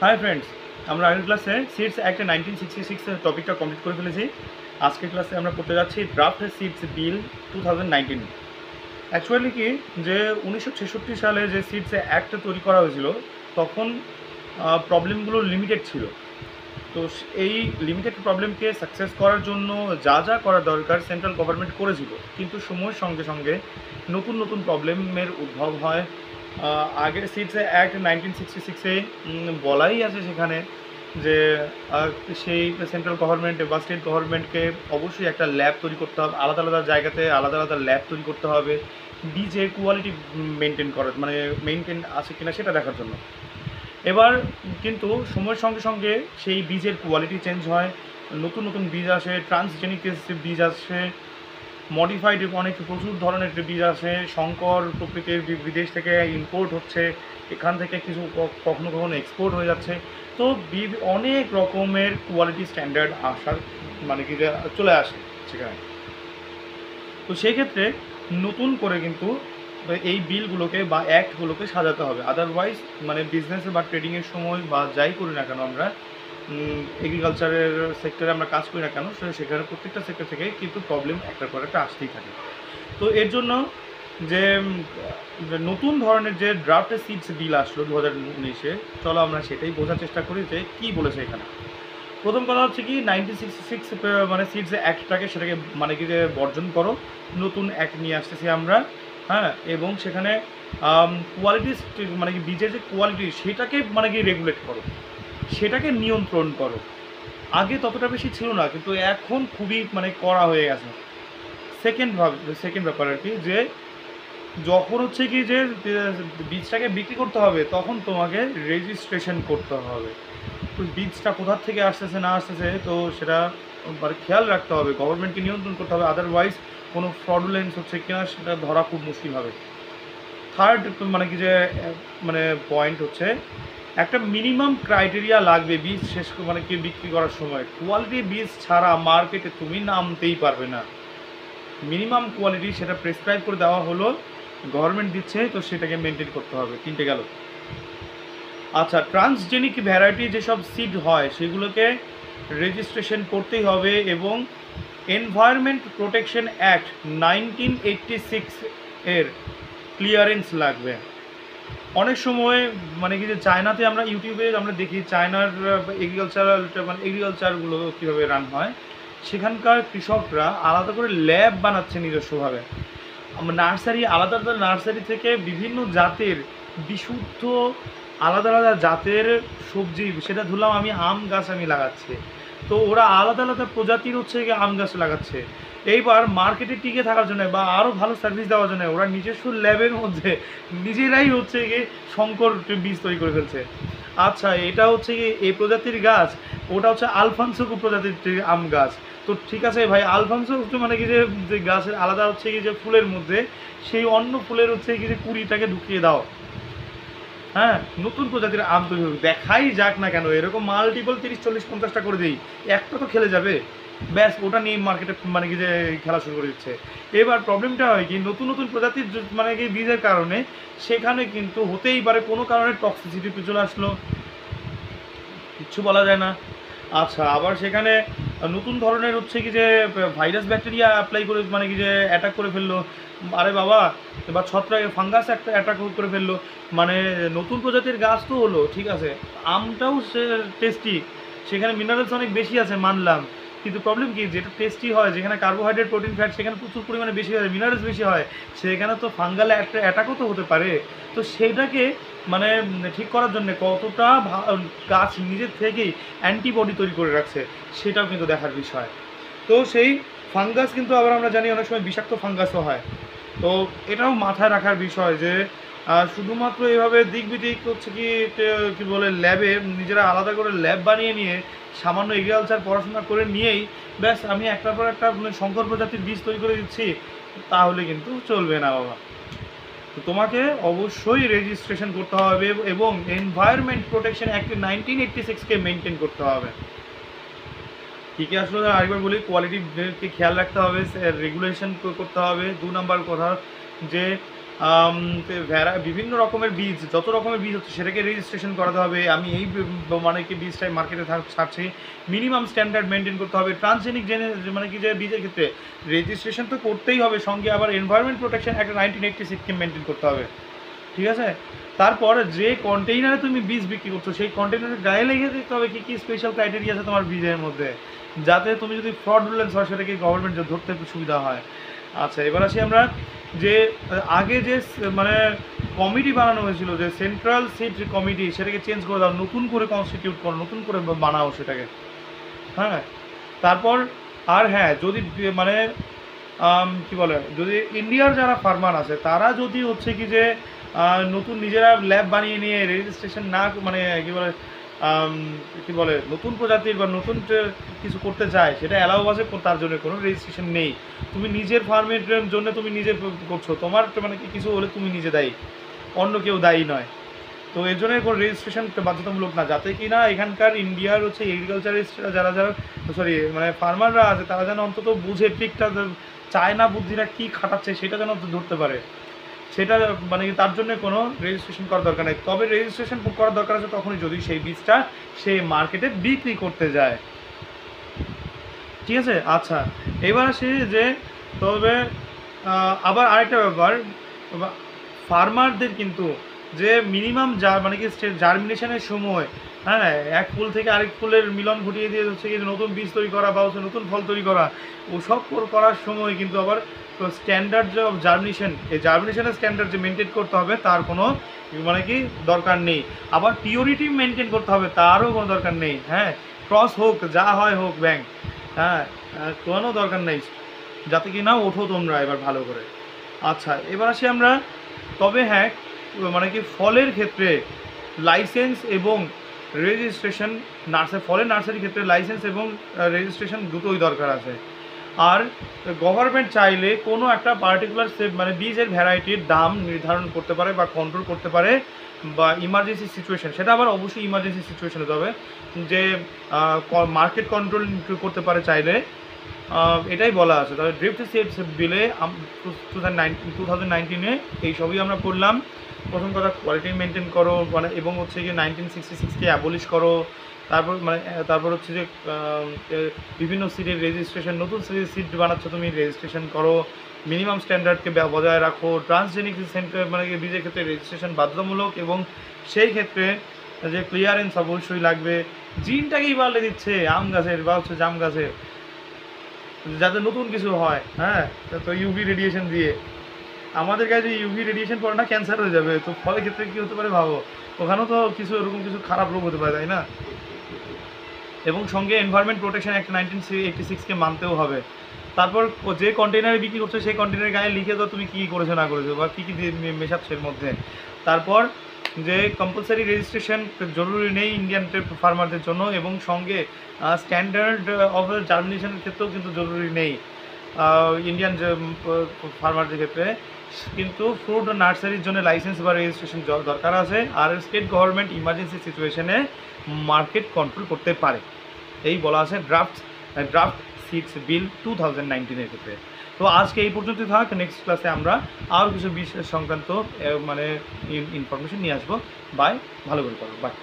Hi friends, আমরা আগের ক্লাসে সিডস অ্যাক্ট 1966 টপিকটা কমপ্লিট করে ফেলেছি। আজকের ক্লাসে আমরা পড়তে যাচ্ছি ড্রাফট সিডস বিল 2019। অ্যাকচুয়ালি কি যে 1966 সালে যে সিডস অ্যাক্ট তৈরি করা হয়েছিল তখন প্রবলেমগুলো লিমিটেড ছিল। তো এই লিমিটেড প্রবলেমকে সাকসেস করার জন্য যা যা করা দরকার সেন্ট্রাল গভর্নমেন্ট করেছিল, কিন্তু সময়ের সঙ্গে সঙ্গে নতুন নতুন প্রবলেমের উদ্ভব হয়। আগের সিডস অ্যাক্ট 1966-এ বলাই আছে সেখানে যে সেই সেন্ট্রাল গভর্নমেন্ট বা স্টেট গভর্নমেন্টকে অবশ্যই একটা ল্যাব তৈরি করতে হবে, আলাদা আলাদা জায়গাতে আলাদা আলাদা ল্যাব তৈরি করতে হবে বীজের কোয়ালিটি মেনটেন করার, মানে মেনটেন আছে কিনা সেটা দেখার জন্য। এবার কিন্তু সময়ের সঙ্গে সঙ্গে সেই বীজের কোয়ালিটি চেঞ্জ হয়, নতুন নতুন বীজ আসে, ট্রান্সজেনিক বীজ আসে, মডিফাইড অনেক প্রচুর ধরনের বীজ আসে, সংকর প্রকৃতির বিদেশ থেকে ইম্পোর্ট হচ্ছে, এখান থেকে কিছু কখনো কখনো এক্সপোর্ট হয়ে যাচ্ছে। তো অনেক রকমের কোয়ালিটি স্ট্যান্ডার্ড আসার মানে কি চলে আসে সেখানে। তো সেই ক্ষেত্রে নতুন করে কিন্তু এই বিলগুলোকে বা অ্যাক্টগুলোকে সাজাতে হবে, আদারওয়াইজ মানে বিজনেসে বা ট্রেডিংয়ের সময় বা যাই করি না কেন আমরা, এগ্রিকালচারের সেক্টরে আমরা কাজ করি না কেন, সেখানে প্রত্যেকটা সেক্টর থেকে কিন্তু প্রবলেম একটার পর একটা আসতেই থাকে। তো এর জন্য যে নতুন ধরনের যে ড্রাফট সিডস বিল আসলো 2019-এ, চলো আমরা সেটাই বোঝার চেষ্টা করি যে কী বলেছে এখানে। প্রথম কথা হচ্ছে কি 1966 মানে সিডস অ্যাক্টটাকে সেটাকে মানে কি যে বর্জন করো, নতুন অ্যাক্ট নিয়ে আসতেছি আমরা। হ্যাঁ, এবং সেখানে কোয়ালিটি মানে কি বীজের যে কোয়ালিটি সেটাকে মানে কি রেগুলেট করো, সেটাকে নিয়ন্ত্রণ করো। আগে ততটা বেশি ছিল না, কিন্তু এখন খুবই মানে করা হয়ে গেছে। সেকেন্ড ব্যাপার আর কি, যে যখন হচ্ছে কি যে বীজটাকে বিক্রি করতে হবে তখন তোমাকে রেজিস্ট্রেশন করতে হবে। তো বীজটা কোথার থেকে আসতেছে না আসতেছে তো সেটা মানে খেয়াল রাখতে হবে, গভর্নমেন্টকে নিয়ন্ত্রণ করতে হবে, আদারওয়াইজ কোনো ফ্রডুলেন্স হচ্ছে কিনা সেটা ধরা খুব মুশকিল হবে। থার্ড মানে কি যে মানে পয়েন্ট হচ্ছে একটা মিনিমাম ক্রাইটেরিয়া লাগবে বীজ শেষ মানে কি বিক্রি করার সময়। কোয়ালিটি বীজ ছাড়া মার্কেটে তুমি নামতেই পারবে না। মিনিমাম কোয়ালিটি সেটা প্রেসক্রাইব করে দেওয়া হলো, গভর্নমেন্ট দিচ্ছে, তো সেটাকে মেনটেন করতে হবে। তিনটে গেল। আচ্ছা, ট্রান্সজেনিক ভ্যারাইটি যেসব সিড হয় সেগুলোকে রেজিস্ট্রেশন করতেই হবে, এবং এনভায়রনমেন্ট প্রোটেকশন অ্যাক্ট 1986 এর ক্লিয়ারেন্স লাগবে। অনেক সময় মানে কি যে চায়নাতে আমরা ইউটিউবে আমরা দেখি চায়নার এগ্রিকালচারগুলো কীভাবে রান হয়, সেখানকার কৃষকরা আলাদা করে ল্যাব বানাচ্ছে নিজস্বভাবে। আলাদা আলাদা নার্সারি থেকে বিভিন্ন জাতের বিশুদ্ধ আলাদা আলাদা জাতের সবজি, সেটা ধরলাম আমি আম গাছ আমি লাগাচ্ছি, তো ওরা আলাদা আলাদা প্রজাতির হচ্ছে গিয়ে আম গাছ লাগাচ্ছে। এইবার মার্কেটে টিকে থাকার জন্য বা আরও ভালো সার্ভিস দেওয়ার জন্য ওরা নিজস্ব ল্যাবের মধ্যে নিজেরাই হচ্ছে গিয়ে সংকর বীজ তৈরি করে ফেলছে। আচ্ছা, এটা হচ্ছে গিয়ে এই প্রজাতির গাছ, ওটা হচ্ছে আলফানসো প্রজাতির আম গাছ। তো ঠিক আছে ভাই, আলফানসো মানে কি যে গাছের আলাদা হচ্ছে কি যে ফুলের মধ্যে সেই অন্য ফুলের হচ্ছে কি যে কুড়িটাকে ঢুকিয়ে দাও। হ্যাঁ, নতুন প্রজাতির আম তৈরি হবে, দেখাই যাক না কেন, এরকম মাল্টিপল 30-40-50টা করে দিই, একটা তো খেলে যাবে, ব্যাস ওটা নিয়ে মার্কেটে মানে কি যে খেলা শুরু করে দিচ্ছে। এবার প্রবলেমটা হয় কি, নতুন নতুন প্রজাতির মানে কি বীজের কারণে সেখানে কিন্তু হতেই পারে কোনো কারণে টক্সিসিটি চলে আসলো, কিচ্ছু বলা যায় না। আচ্ছা, আবার সেখানে নতুন ধরনের হচ্ছে কি যে ভাইরাস ব্যাকটেরিয়া অ্যাপ্লাই করে মানে কি যে অ্যাটাক করে ফেললো, আরে বাবা, এবার ছত্রাক ফাঙ্গাস একটা অ্যাটাক করে ফেললো। মানে নতুন প্রজাতির গাছ তো হলো ঠিক আছে, আমটাও সে টেস্টি, সেখানে মিনারেলস অনেক বেশি আছে মানলাম, কিন্তু প্রবলেম কি, যেটা টেস্টি হয়, যেখানে কার্বোহাইড্রেট প্রোটিন ফ্যাট সেখানে প্রচুর পরিমাণে বেশি হয়, মিনারেলস বেশি হয়, সেখানে তো ফাঙ্গাল অ্যাটাকও তো হতে পারে। তো সেটাকে মানে ঠিক করার জন্য কতটা গাছ নিজের থেকেই অ্যান্টিবডি তৈরি করে রাখছে সেটাও কিন্তু দেখার বিষয়। তো সেই ফাঙ্গাস কিন্তু আবার আমরা জানি অনেক সময় বিষাক্ত ফাঙ্গাসও হয়। তো এটাও মাথায় রাখার বিষয় যে শুধুমাত্র এভাবে দিক বিদিক হচ্ছে কি বলে ল্যাবে নিজেরা আলাদা করে ল্যাব বানিয়ে নিয়ে সামান্য এগ্রিকালচার পড়াশোনা করে নিয়েই ব্যাস আমি একটার পর একটা শঙ্কর প্রজাতির বীজ তৈরি করে দিচ্ছি, তাহলে কিন্তু চলবে না বাবা। তো তোমাকে অবশ্যই রেজিস্ট্রেশন করতে হবে এবং এনভায়রনমেন্ট প্রোটেকশন অ্যাক্ট 1986-কে মেনটেন করতে হবে। কী কী আসলে আরেকবার বলি, কোয়ালিটিকে খেয়াল রাখতে হবে, রেগুলেশন করতে হবে। 2 নাম্বার কথা যে বিভিন্ন রকমের বীজ, যত রকমের বীজ হচ্ছে সেটাকে রেজিস্ট্রেশন করাতে হবে। আমি এই মানে কি বীজটাই মার্কেটে ছাড়ছি, মিনিমাম স্ট্যান্ডার্ড মেনটেন করতে হবে। ট্রান্সজেনিক মানে কি যে বীজের ক্ষেত্রে রেজিস্ট্রেশন তো করতেই হবে, সঙ্গে আবার এনভায়রনমেন্ট প্রোটেকশন একটা 1980 স্কিম মেনটেন করতে হবে, ঠিক আছে। তারপর যে কন্টেইনারে তুমি বীজ বিক্রি করছো সেই কন্টেইনারের গায়ে লেগে দেখতে হবে কী কী স্পেশাল ক্রাইটেরিয়া আছে তোমার বীজের মধ্যে, যাতে তুমি যদি ফ্রডুলেন্স হয় সেটাকে গভর্নমেন্ট ধরতে একটু সুবিধা হয়। আচ্ছা, এবার আসি আমরা যে আগে যে মানে কমিটি বানানো হয়েছিল, যে সেন্ট্রাল সিড কমিটি, সেটাকে চেঞ্জ করে দাও, নতুন করে কনস্টিটিউট করো, নতুন করে বানাও সেটাকে। হ্যাঁ, তারপর আর হ্যাঁ, যদি মানে কি বলে, যদি ইন্ডিয়ার যারা ফার্মার আছে তারা যদি হচ্ছে কি যে নতুন নিজেরা ল্যাব বানিয়ে নিয়ে রেজিস্ট্রেশন না মানে কি বলে নতুন প্রজাতির বা নতুন কিছু করতে চায়, সেটা অ্যালাউ আছে, তার জন্য কোনো রেজিস্ট্রেশন নেই। তুমি নিজের ফার্মের জন্য তুমি নিজে করছো, তোমার মানে কিছু হলে তুমি নিজে দায়ী, অন্য কেউ দায়ী নয়। তো এর জন্য কোনো রেজিস্ট্রেশন বাধ্যতামূলক না, যাতে কি না এখানকার ইন্ডিয়ার হচ্ছে এগ্রিকালচারিস্টরা যারা সরি মানে ফার্মাররা আছে তারা যেন অন্তত বুঝে ঠিকঠাক চায় না বুদ্ধিরা কী খাটাচ্ছে সেটা যেন ধরতে পারে, সেটা মানে তার জন্য কোনো রেজিস্ট্রেশন করার দরকার নেই। তবে রেজিস্ট্রেশন করার দরকার আছে তখনই যদি সেই বীজটা সে মার্কেটে বিক্রি করতে যায়, ঠিক আছে। আচ্ছা, এবার আসি যে তবে আবার আরেকটা ব্যাপার, ফার্মারদের কিন্তু যে মিনিমাম মানে কি জার্মিনেশনের সময়, হ্যাঁ, এক ফুল থেকে আরেক ফুলের মিলন ঘটিয়ে দিয়ে হচ্ছে কি নতুন বীজ তৈরি করা বা হচ্ছে নতুন ফল তৈরি করা, ওসব করার সময় কিন্তু আবার স্ট্যান্ডার্ড যে জার্মিনেশন, এই জার্মিনেশনের স্ট্যান্ডার্ড যে মেনটেন করতে হবে তার কোনো মানে কি দরকার নেই। আবার পিওরিটি মেনটেন করতে হবে তারও কোনো দরকার নেই। হ্যাঁ, ক্রস হোক, যা হয় হোক ব্যাংক, হ্যাঁ, কোনো দরকার নেই, যাতে কি না ওঠো তোমরা এবার ভালো করে। আচ্ছা, এবার আসি আমরা, তবে হ্যাঁ মানে কি ফলের ক্ষেত্রে লাইসেন্স এবং রেজিস্ট্রেশন, ফলের নার্সারির ক্ষেত্রে লাইসেন্স এবং রেজিস্ট্রেশন দুটোই দরকার আছে। আর গভর্নমেন্ট চাইলে কোনো একটা পার্টিকুলার মানে বীজের ভ্যারাইটির দাম নির্ধারণ করতে পারে বা কন্ট্রোল করতে পারে, বা ইমার্জেন্সি সিচুয়েশন, সেটা আবার অবশ্যই ইমার্জেন্সি সিচুয়েশন হতে হবে, যে মার্কেট কন্ট্রোল করতে পারে চাইলে, এটাই বলা আছে। তবে ড্রিফট সিডস বিলে 2019 এই সবই আমরা করলাম। প্রথম কথা, কোয়ালিটি মেনটেন করো, মানে এবং হচ্ছে গিয়ে 1966কে অ্যাবলিশ করো। তারপর হচ্ছে যে বিভিন্ন সিটের রেজিস্ট্রেশন, নতুন সিট বানাচ্ছ তুমি, রেজিস্ট্রেশন করো, মিনিমাম স্ট্যান্ডার্ডকে বজায় রাখো। ট্রান্সজেনিক সেন্টার মানে বীজের ক্ষেত্রে রেজিস্ট্রেশন বাধ্যতামূলক, এবং সেই ক্ষেত্রে যে ক্লিয়ারেন্স অবশ্যই লাগবে। জিনটাকেই পাল্টে দিচ্ছে আম গাছের বা হচ্ছে জাম গাছের, যাতে নতুন কিছু হয়। হ্যাঁ, তো ইউভি রেডিয়েশন দিয়ে আমাদের কাছে ইউভি রেডিয়েশন পড়ে না, ক্যান্সার হয়ে যাবে। তো ফলের ক্ষেত্রে কী হতে পারে ভাবো, ওখানেও তো কিছু এরকম কিছু খারাপ রোগ হতে পারে, তাই না। এবং সঙ্গে এনভায়রনমেন্ট প্রোটেকশন অ্যাক্ট 1986কে মানতেও হবে। তারপর যে কন্টেনারে বিক্রি করছো সেই কন্টেনারের গায়ে লিখে দাও তুমি কী করেছো না করেছো বা কী কী দিয়ে মেশাচ্ছো এর মধ্যে। তারপর যে কম্পালসারি রেজিস্ট্রেশন জরুরি নেই ইন্ডিয়ান ফার্মারদের জন্য, এবং সঙ্গে স্ট্যান্ডার্ড অফ জার্মিনেশনের ক্ষেত্রেও কিন্তু জরুরি নেই ইন্ডিয়ান ফার্মারদের ক্ষেত্রে। কিন্তু ফ্রুট নার্সারির জন্য লাইসেন্স বা রেজিস্ট্রেশন দরকার আছে। আর স্টেট গভর্নমেন্ট ইমার্জেন্সি সিচুয়েশনে মার্কেট কন্ট্রোল করতে পারে, এই বলা আছে ড্রাফট সিডস বিল 2019 ক্ষেত্রে। তো আজকে এই পর্যন্তই থাক, নেক্সট ক্লাসে আমরা আরও কিছু বিষয় সংক্রান্ত মানে ইনফরমেশন নিয়ে আসবো। বাই, ভালো করে করো, বাই।